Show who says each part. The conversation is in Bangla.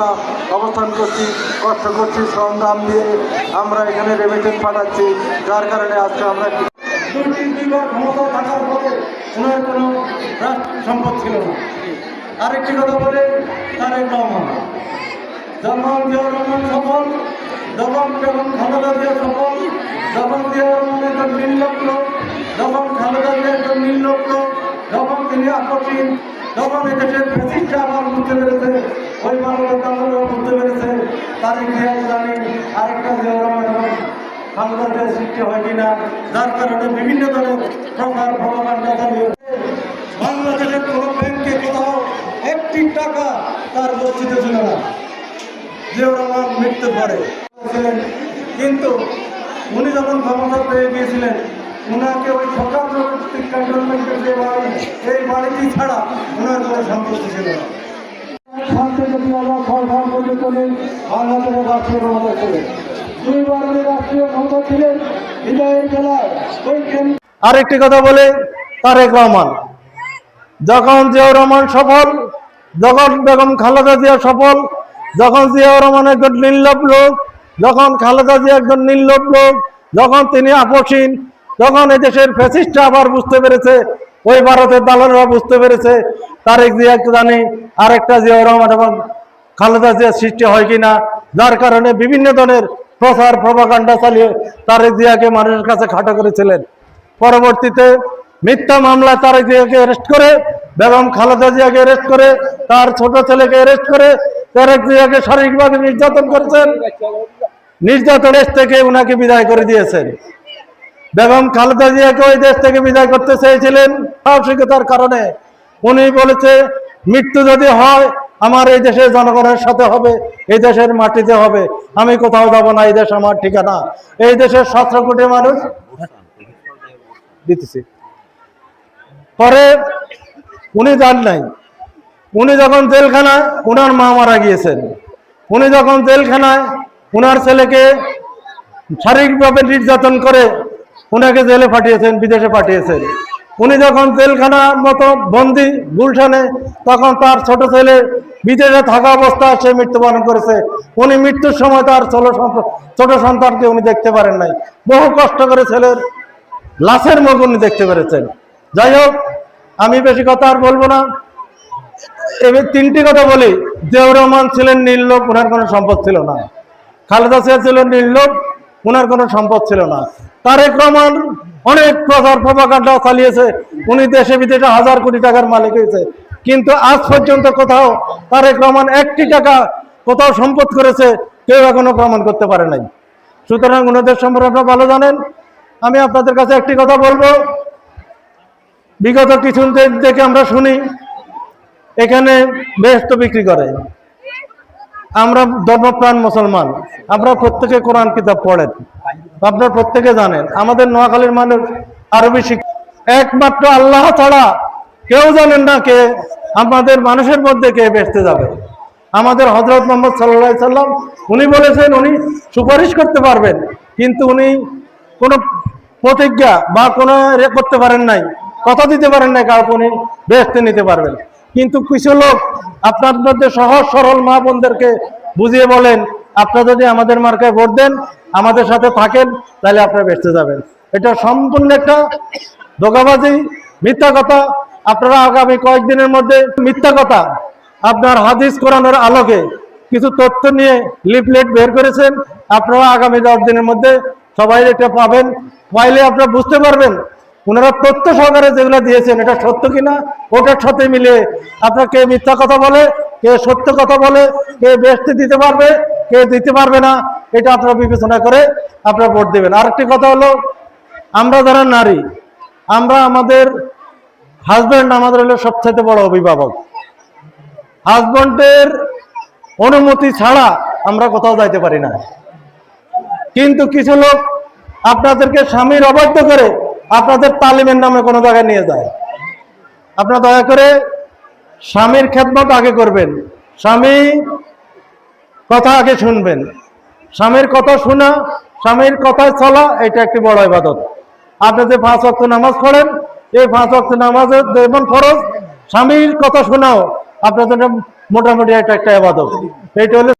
Speaker 1: আমরা অবস্থান করছি, কষ্ট করছি, শ্রম দাম দিয়ে আমরা এখানে রেমিটেন্স পাঠাচ্ছি, যার কারণে আজকে আমরা দুইবার ক্ষমতা থাকার পরে ওনার কোনো রাষ্ট্রীয় সম্পদ ছিল না। আরেকটি কথা বলে তারেক রহমান, যখন জিয়াউর রহমান সফল, যখন খালেদা জিয়া সফল, যখন জিয়াউর রহমান একজন নির্লোক লোক, যখন খালেদা জিয়া একজন নির্লোক লোক, যখন তিনি আপসীন, যখন এদেশের প্রতিষ্ঠা আবার বুঝতে পেরেছে, ওই মানবের তারাও বুঝতে পেরেছে তারিখ জিয়া জানি আরেকটা জিয়াউর রহমান এবং খালেদা জিয়ার সৃষ্টি হয় কিনা, যার কারণে বিভিন্ন ধরনের প্রকার প্রভাকাণ্ডা চালিয়ে বাংলাদেশের কোনো ব্যাংকে কোথাও একটি টাকা তার বস্তিতে ছিল না। জিয়াউর রহমান মৃত্যুর পরে কিন্তু উনি যখন ক্ষমতা পেয়ে গিয়েছিলেন, উনাকে ওই সরকার ক্যান্টনমেন্টের যে বাড়ি, এই বাড়িটি ছাড়া ওনার কোনো সম্পত্তি ছিল না। বাংলাদেশের রাষ্ট্রীয় ক্ষমতা ছিলেন, দুইবার উনি রাষ্ট্রীয় ক্ষমতা ছিলেন। বিজয়ের বেলায় ওই
Speaker 2: আরেকটি কথা বলে তারেক রহমান, যখন জিয়াউর রহমান সফল, যখন বেগম খালেদা জিয়া সফল, যখন জিয়াউর রহমান একজন নির্লোভ লোক, যখন খালেদা জিয়া একজন নির্লোভ লোক, যখন তিনি আপসীন, যখন এদেশের ফ্যাসিস্টরা আবার বুঝতে পেরেছে, ওই ভারতের দালালরা বুঝতে পেরেছে তারেক জিয়া জানি আরেকটা জিয়াউর রহমান এবং খালেদা জিয়ার সৃষ্টি হয় কিনা, যার কারণে বিভিন্ন ধরনের প্রচার প্রভাকাণ্ডা চালিয়ে তারেক জিয়াকে মানুষের কাছে খাটো করেছিলেন। পরবর্তীতে মিথ্যা মামলায় তারেক জিয়াকে অ্যারেস্ট করে, বেগম খালেদা জিয়াকে অ্যারেস্ট করে, তার ছোট ছেলেকে অ্যারেস্ট করে তারেক জিয়াকে শারীরিকভাবে নির্যাতন করেছেন। নির্যাতনের থেকে উনাকে বিদায় করে দিয়েছেন। বেগম খালেদা জিয়াকে ওই দেশ থেকে বিদায় করতে চেয়েছিলেন সাহসিকতার কারণে। উনি বলেছে মৃত্যু যদি হয় আমার এই দেশের জনগণের সাথে হবে, এই দেশের মাটিতে হবে, আমি কোথাও যাব না, এই দেশ আমার ঠিকানা। এই দেশের 17 কোটি মানুষ দিতেছি। পরে উনি যান নাই, উনি যখন জেলখানায়, উনার মা মারা গিয়েছেন, উনি যখন জেলখানায় উনার ছেলেকে শারীরিকভাবে নির্যাতন করে উনাকে জেলে পাঠিয়েছেন, বিদেশে পাঠিয়েছেন। উনি যখন জেলখানার মতো বন্দি গুলশানে, তখন তার ছোট ছেলে বিদেশে থাকা অবস্থায় সে মৃত্যুবরণ করেছে। উনি মৃত্যুর সময় তার ছোট সন্তানকে উনি দেখতে পারেন নাই, বহু কষ্ট করে ছেলের লাশের মুখ উনি দেখতে পেরেছেন। যাই হোক, আমি বেশি কথা আর বলবো না। এবার 3টি কথা বলি। জিয়াউর রহমান ছিলেন নির্লোভ, ওনার কোনো সম্পদ ছিল না। খালেদা জিয়া ছিলেন নির্লোভ, ওনার কোনো সম্পদ ছিল না। তারেক রহমান অনেক প্রচার প্রভাকাণ্ডা চালিয়েছে, উনি দেশে বিদেশে হাজার কোটি টাকার মালিক হয়েছে, কিন্তু আজ পর্যন্ত কোথাও তারেক রহমান 1টি টাকা কোথাও সম্পদ করেছে কেউ এখনো প্রমাণ করতে পারে নাই। সুতরাং ওনাদের সম্পর্কে আপনারা ভালো জানেন। আমি আপনাদের কাছে একটি কথা বলবো, বিগত কিছুদিন থেকে আমরা শুনি এখানে বেহেশত বিক্রি করে। আমরা ধর্মপ্রাণ মুসলমান, আপনারা প্রত্যেকে কোরআন কিতাব পড়েন, আপনারা প্রত্যেকে জানেন আমাদের নোয়াখালীর মানুষ আরবি একমাত্র আল্লাহ ছাড়া কেউ জানেন না কে আমাদের মানুষের মধ্যে কে বেহেশতে যাবে। আমাদের হযরত মুহাম্মদ সাল্লাল্লাহু আলাইহি সাল্লাম উনি বলেছেন উনি সুপারিশ করতে পারবেন, কিন্তু উনি কোনো প্রতিজ্ঞা বা কোনো করতে পারেন নাই, কথা দিতে পারেন নাই কাউকে উনি বেহেশতে নিতে পারবেন। কিন্তু কিছু লোক আপনার মধ্যে সহজ সরল মা বোনদেরকে বুঝিয়ে বলেন আপনারা যদি আমাদের মার্কায় ভোট দেন, আমাদের সাথে থাকেন, তাহলে আপনারা বেহেশতে যাবেন। এটা সম্পূর্ণ একটা ধোঁকাবাজি, মিথ্যা কথা। আপনারা আগামী কয়েকদিনের মধ্যে মিথ্যা কথা আপনার হাদিস কোরআনের আলোকে কিছু তথ্য নিয়ে লিফলেট বের করেছেন, আপনারা আগামী 10 দিনের মধ্যে সবাই এটা পাবেন। পাইলে আপনারা বুঝতে পারবেন ওনারা তথ্য সহকারে যেগুলো দিয়েছেন এটা সত্য কিনা, ওটার সাথে মিলে আপনার কে মিথ্যা কথা বলে, কে সত্য কথা বলে, কে বেহেশতে দিতে পারবে, কে দিতে পারবে না, এটা আপনারা বিবেচনা করে আপনারা ভোট দেবেন। আরেকটি কথা হলো, আমরা যারা নারী, আমরা আমাদের হাজব্যান্ড আমাদের হলো সবচেয়ে বড় অভিভাবক। হাজব্যান্ডের অনুমতি ছাড়া আমরা কোথাও যাইতে পারি না। কিন্তু কিছু লোক আপনাদেরকে স্বামীর অবাধ্য করে আপনাদের তালিমের নামে কোনো জায়গায় নিয়ে যায়। আপনারা দয়া করে স্বামীর খেদমত আগে করবেন, স্বামী কথা আগে শুনবেন। স্বামীর কথা শোনা, স্বামীর কথায় চলা, এটা একটি বড় ইবাদত। আপনি যে 5 ওয়াক্ত নামাজ পড়েন, এই 5 ওয়াক্ত নামাজের যেমন ফরজ, স্বামীর কথা শোনাও আপনাদের মোটামুটি এটা একটা ইবাদত। এইটা হলো